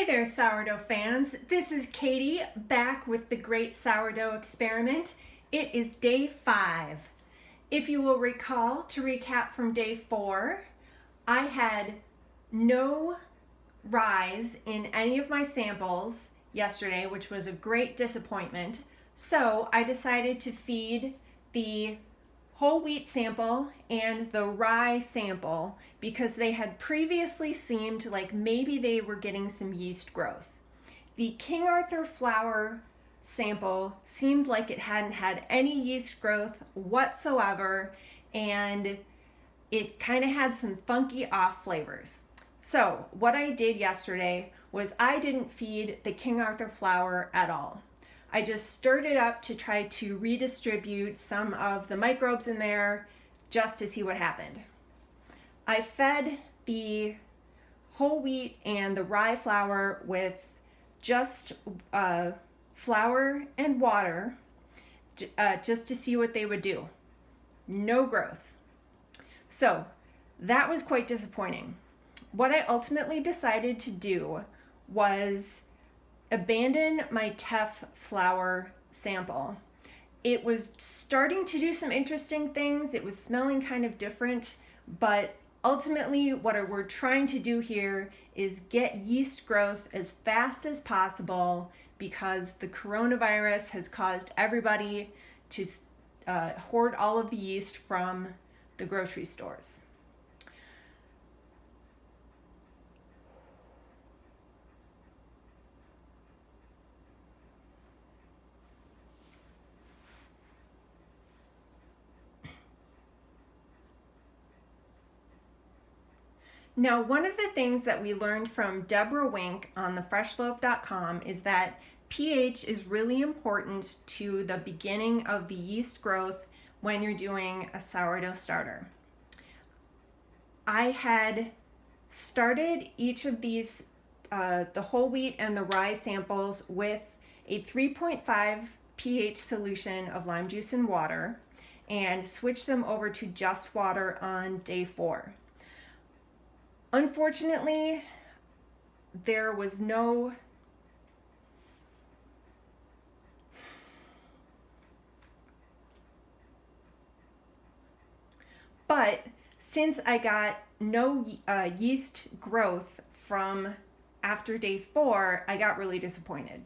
Hey there, sourdough fans. This is Katie back with the Great Sourdough Experiment. It is day 5. If you will recall, to recap from day 4, I had no rise in any of my samples yesterday, which was a great disappointment. So I decided to feed the whole wheat sample and the rye sample because they had previously seemed like maybe they were getting some yeast growth. The King Arthur flour sample seemed like it hadn't had any yeast growth whatsoever, and it kind of had some funky off flavors. So what I did yesterday was I didn't feed the King Arthur flour at all. I just stirred it up to try to redistribute some of the microbes in there just to see what happened. I fed the whole wheat and the rye flour with just flour and water just to see what they would do. No growth. So that was quite disappointing. What I ultimately decided to do was abandon my teff flour sample. It was starting to do some interesting things. It was smelling kind of different, but ultimately what we're trying to do here is get yeast growth as fast as possible because the coronavirus has caused everybody to hoard all of the yeast from the grocery stores. Now, one of the things that we learned from Deborah Wink on thefreshloaf.com is that pH is really important to the beginning of the yeast growth when you're doing a sourdough starter. I had started each of these, the whole wheat and the rye samples, with a 3.5 pH solution of lime juice and water and switched them over to just water on day 4. Unfortunately, there was no but since I got no yeast growth from after day 4, I got really disappointed.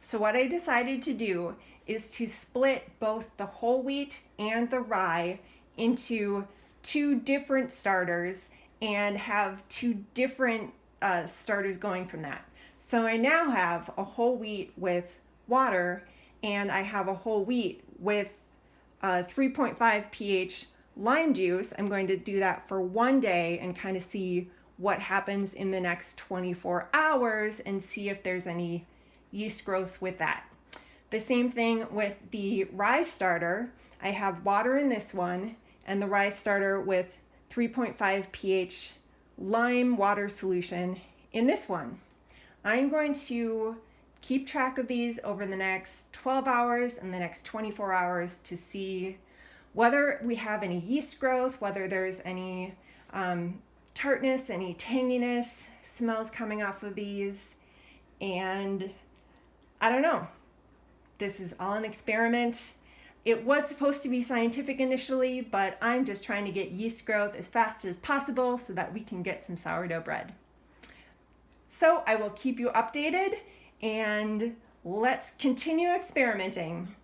So what I decided to do is to split both the whole wheat and the rye into 2 different starters and have 2 different starters going from that. So I now have a whole wheat with water, and I have a whole wheat with 3.5 pH lime juice. I'm going to do that for 1 day and kind of see what happens in the next 24 hours and see if there's any yeast growth with that. The same thing with the rye starter. I have water in this one and the rye starter with 3.5 pH lime water solution in this one. I'm going to keep track of these over the next 12 hours and the next 24 hours to see whether we have any yeast growth, whether there's any tartness, any tanginess, smells coming off of these, and I don't know. This is all an experiment. It was supposed to be scientific initially, but I'm just trying to get yeast growth as fast as possible so that we can get some sourdough bread. So I will keep you updated, and let's continue experimenting.